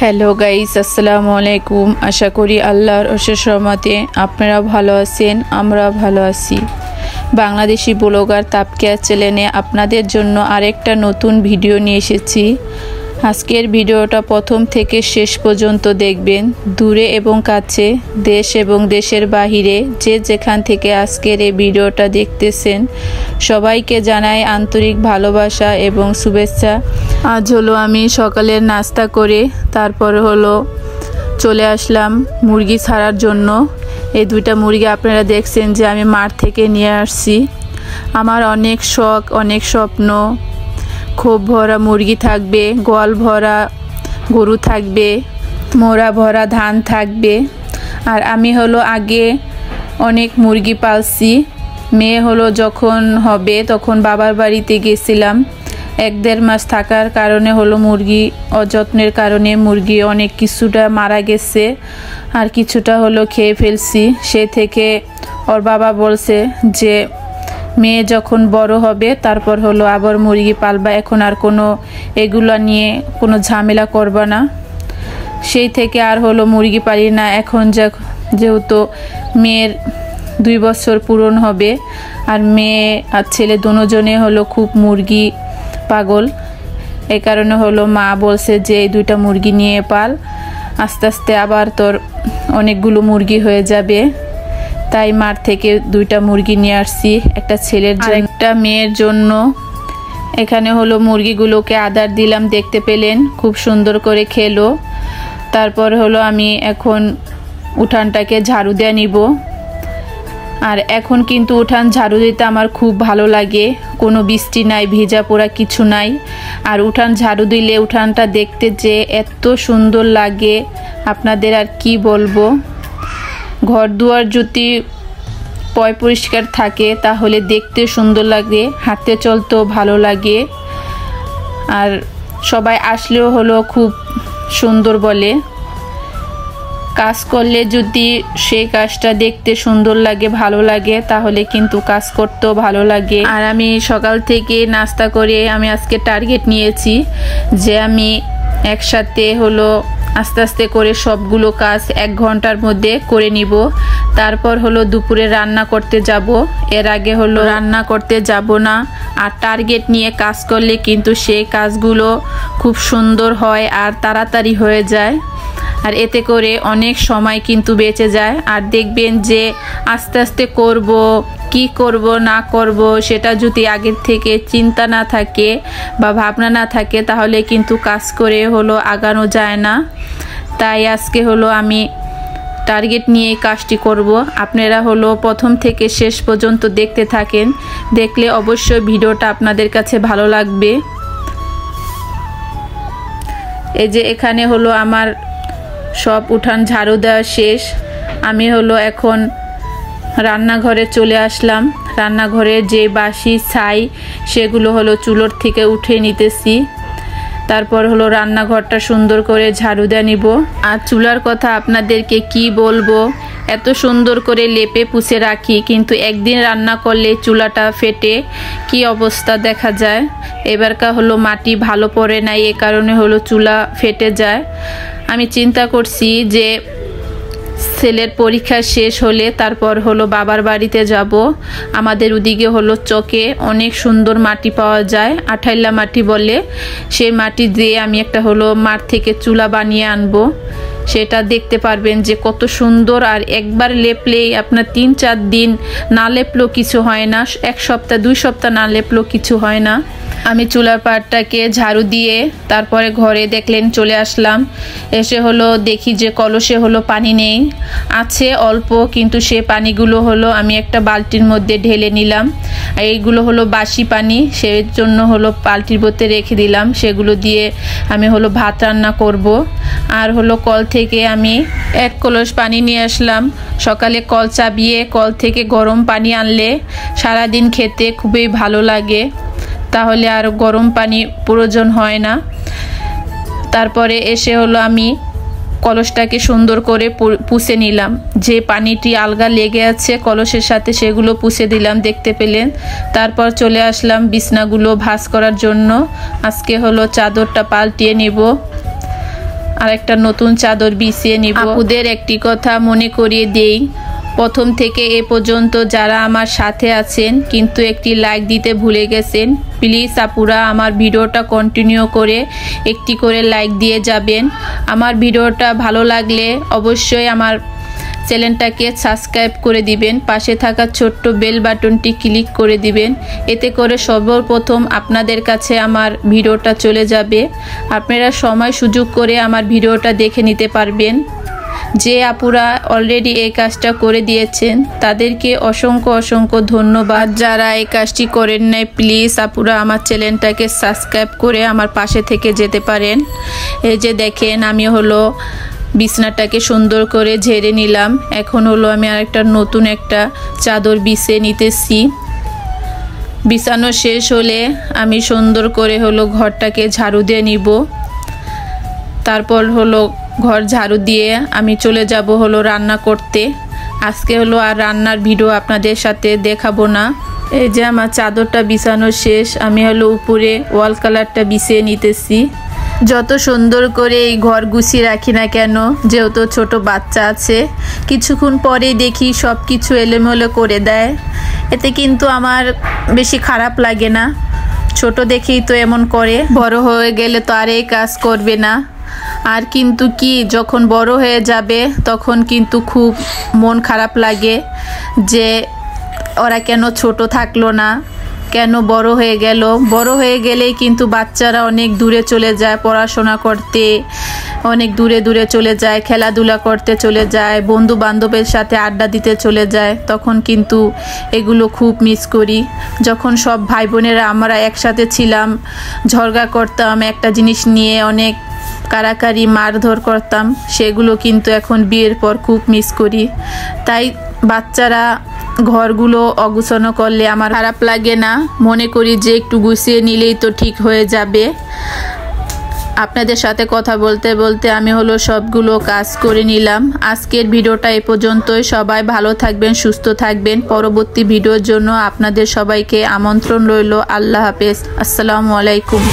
Hello guys, আসসালামু আলাইকুম। আশা করি আল্লাহর অশেষ রহমতে আপনারা ভালো আছেন, আমরা ভালো আছি। বাংলাদেশি ব্লগার তাপকিয়া চ্যানেলে আপনাদের জন্য আরেকটা নতুন ভিডিও নিয়ে এসেছি। আজকের ভিডিওটা প্রথম থেকে শেষ পর্যন্ত দেখবেন। দূরে এবং কাছে, দেশ এবং দেশের বাহিরে যে যেখান থেকে আজকের এই ভিডিওটা দেখতেছেন সবাইকে জানাই আন্তরিক ভালোবাসা এবং শুভেচ্ছা। আজ হলো আমি সকালের নাস্তা করে তারপর হলো চলে আসলাম মুরগি ছাড়ার জন্য। এই দুইটা মুরগি আপনারা দেখছেন যে আমি মাঠ থেকে নিয়ে আসছি। আমার অনেক শখ, অনেক স্বপ্ন, খোপ ভরা মুরগি থাকবে, গোয়াল ভরা গরু থাকবে, মোড়া ভরা ধান থাকবে। আর আমি হলো আগে অনেক মুরগি পালছি। মেয়ে হলো যখন হবে তখন বাবার বাড়িতে গেছিলাম। 1-1.5 মাস থাকার কারণে হলো মুরগি অযত্নের কারণে মুরগি অনেক কিছুটা মারা গেছে আর কিছুটা হলো খেয়ে ফেলছি। সে থেকে ওর বাবা বলছে যে মেয়ে যখন বড় হবে তারপর হলো আবার মুরগি পালবা, এখন আর কোনো এগুলো নিয়ে কোনো ঝামেলা করবা না। সেই থেকে আর হলো মুরগি পালি না। এখন যেহেতু মেয়ের 2 বছর পূরণ হবে আর মেয়ে আর ছেলে দুজনে হলো খুব মুরগি পাগল। এই কারণে হলো মা বলছে যে এই 2টা মুরগি নিয়ে পাল, আস্তে আস্তে আবার তোর অনেকগুলো মুরগি হয়ে যাবে। তাই মাঠ থেকে 2টা মুরগি নিয়ে আসছি, একটা ছেলের জন্য একটা মেয়ের জন্য। এখানে হলো মুরগিগুলোকে আদার দিলাম, দেখতে পেলেন খুব সুন্দর করে খেলো। তারপর হলো আমি এখন উঠানটাকে ঝাড়ু দিয়ে নিব। আর এখন কিন্তু উঠান ঝাড়ু দিতে আমার খুব ভালো লাগে, কোনো বৃষ্টি নাই, ভিজা পোড়া কিছু নাই। আর উঠান ঝাড়ু দিলে উঠানটা দেখতে যে এত সুন্দর লাগে আপনাদের আর কি বলবো। ঘর দুয়ার যদি পরিষ্কার থাকে তাহলে দেখতে সুন্দর লাগে, হাঁটতে চলতেও ভালো লাগে। আর সবাই আসলেও হলো খুব সুন্দর বলে। কাজ করলে যদি সেই কাজটা দেখতে সুন্দর লাগে, ভালো লাগে, তাহলে কিন্তু কাজ করতেও ভালো লাগে। আর আমি সকাল থেকে নাস্তা করে আমি আজকে টার্গেট নিয়েছি যে আমি একসাথে হলো আস্তে আস্তে করে সবগুলো কাজ 1 ঘন্টার মধ্যে করে নিব। তারপর হলো দুপুরে রান্না করতে যাব। এর আগে হলো রান্না করতে যাব না। আর টার্গেট নিয়ে কাজ করলে কিন্তু সেই কাজগুলো খুব সুন্দর হয় আর তাড়াতাড়ি হয়ে যায়। আর এতে করে অনেক সময় কিন্তু বেঁচে যায়। আর দেখবেন যে আস্তে আস্তে করব, কি করব না করব সেটা যদি আগের থেকে চিন্তা না থাকে বা ভাবনা না থাকে তাহলে কিন্তু কাজ করে হলো আগানো যায় না। তাই আজকে হলো আমি টার্গেট নিয়ে কাজটি করব। আপনারা হলো প্রথম থেকে শেষ পর্যন্ত দেখতে থাকেন, দেখলে অবশ্যই ভিডিওটা আপনাদের কাছে ভালো লাগবে। এই যে এখানে হলো আমার সব উঠান ঝাড়ু দেওয়া শেষ। আমি হলো এখন রান্নাঘরে চলে আসলাম। রান্নাঘরে যে বাসি ছাই সেগুলো হলো চুলোর থেকে উঠে নিতেছি। তারপর হলো রান্নাঘরটা সুন্দর করে ঝাড়ু দিয়ে নিব। আর চুলার কথা আপনাদেরকে কি বলবো, এত সুন্দর করে লেপে পুছে রাখি, কিন্তু একদিন রান্না করলে চুলাটা ফেটে কি অবস্থা দেখা যায়। এবারকার হলো মাটি ভালো পড়ে নাই, এ কারণে হলো চুলা ফেটে যায়। আমি চিন্তা করছি যে ছেলের পরীক্ষা শেষ হলে তারপর হলো বাবার বাড়িতে যাব। আমাদের ওদিকে হলো চকে অনেক সুন্দর মাটি পাওয়া যায়, আঠাইলা মাটি বলে। সেই মাটি দিয়ে আমি একটা হলো মাঠ থেকে চুলা বানিয়ে আনবো। সেটা দেখতে পারবেন যে কত সুন্দর। আর একবার লেপলেই আপনার 3-4 দিন না লেপলেও কিছু হয় না, 1 সপ্তাহ 2 সপ্তাহ না লেপলেও কিছু হয় না। আমি চুলার পাড়টাকে ঝাড়ু দিয়ে তারপরে ঘরে দেখলেন চলে আসলাম। এসে হলো দেখি যে কলসে হলো পানি নেই, আছে অল্প, কিন্তু সে পানিগুলো হলো আমি একটা বালতির মধ্যে ঢেলে নিলাম। আর এইগুলো হলো বাসি পানি, সেই জন্য হলো বালতির মধ্যে রেখে দিলাম। সেগুলো দিয়ে আমি হলো ভাত রান্না করব। আর হলো কল থেকে আমি 1 কলস পানি নিয়ে আসলাম। সকালে কল চাবিয়ে কল থেকে গরম পানি আনলে সারাদিন খেতে খুবই ভালো লাগে, তাহলে আর গরম পানি প্রয়োজন হয় না। তারপরে এসে হলো আমি কলসটাকে সুন্দর করে পুছে নিলাম। যে পানিটি আলগা লেগে আছে কলসের সাথে সেগুলো পুছে দিলাম, দেখতে পেলেন। তারপর চলে আসলাম বিছনাগুলো ভাঁজ করার জন্য। আজকে হলো চাদরটা পাল্টিয়ে নিব। আরেকটা নতুন চাদর বিছিয়ে নিব। আপুদের একটি কথা মনে করিয়ে দেই, প্রথম থেকে এ পর্যন্ত যারা আমার সাথে আছেন কিন্তু একটি লাইক দিতে ভুলে গেছেন, প্লিজ আপুরা আমার ভিডিওটা কন্টিনিউ করে একটি করে লাইক দিয়ে যাবেন। আমার ভিডিওটা ভালো লাগলে অবশ্যই আমার চ্যানেলটাকে সাবস্ক্রাইব করে দিবেন, পাশে থাকা ছোট্ট বেল বাটনটি ক্লিক করে দিবেন। এতে করে সর্বপ্রথম আপনাদের কাছে আমার ভিডিওটা চলে যাবে, আপনারা সময় সুযোগ করে আমার ভিডিওটা দেখে নিতে পারবেন। যে আপুরা অলরেডি এই কাজটা করে দিয়েছেন তাদেরকে অসংখ্য অসংখ্য ধন্যবাদ। যারা এই কাজটি করেন নাই প্লিজ আপুরা আমার চ্যানেলটাকে সাবস্ক্রাইব করে আমার পাশে থেকে যেতে পারেন। এই যে দেখেন আমি হলো বিছনাটাকে সুন্দর করে ঝেড়ে নিলাম। এখন হলো আমি আরেকটা নতুন একটা চাদর বিছিয়ে নিতেছি। বিছানো শেষ হলে আমি সুন্দর করে হলো ঘরটাকে ঝাড়ু দিয়ে নিব। তারপর হলো ঘর ঝাড়ু দিয়ে আমি চলে যাব হলো রান্না করতে। আজকে হলো আর রান্নার ভিডিও আপনাদের সাথে দেখাবো না। এই যে আমার চাদরটা বিছানো শেষ, আমি হলো উপরে ওয়াল কালারটা বিছিয়ে নিতেছি। যত সুন্দর করে এই ঘর গুছিয়ে রাখি না কেন, যেহেতু ছোট বাচ্চা আছে, কিছুক্ষণ পরেই দেখি সব কিছু এলোমেলো করে দেয়। এতে কিন্তু আমার বেশি খারাপ লাগে না, ছোট দেখেই তো এমন করে, বড় হয়ে গেলে তো আর এই কাজ করবে না। আর কিন্তু কি যখন বড় হয়ে যাবে তখন কিন্তু খুব মন খারাপ লাগে যে ওরা কেন ছোট থাকলো না, কেন বড় হয়ে গেল। বড় হয়ে গেলেই কিন্তু বাচ্চারা অনেক দূরে চলে যায় পড়াশোনা করতে, অনেক দূরে দূরে চলে যায়, খেলাধুলা করতে চলে যায়, বন্ধু বান্ধবের সাথে আড্ডা দিতে চলে যায়। তখন কিন্তু এগুলো খুব মিস করি। যখন সব ভাই বোনেরা আমরা একসাথে ছিলাম, ঝগড়া করতাম একটা জিনিস নিয়ে, অনেক কারাকারি মারধর করতাম, সেগুলো কিন্তু এখন বিয়ের পর খুব মিস করি। তাই বাচ্চারা ঘরগুলো অগুছানো করলে আমার খারাপ লাগে না, মনে করি যে একটু গুছিয়ে নিলেই তো ঠিক হয়ে যাবে। আপনাদের সাথে কথা বলতে বলতে আমি হলো সবগুলো কাজ করে নিলাম। আজকের ভিডিওটা এ পর্যন্তই। সবাই ভালো থাকবেন, সুস্থ থাকবেন। পরবর্তী ভিডিওর জন্য আপনাদের সবাইকে আমন্ত্রণ রইল। আল্লাহ হাফেজ, আসসালামু আলাইকুম।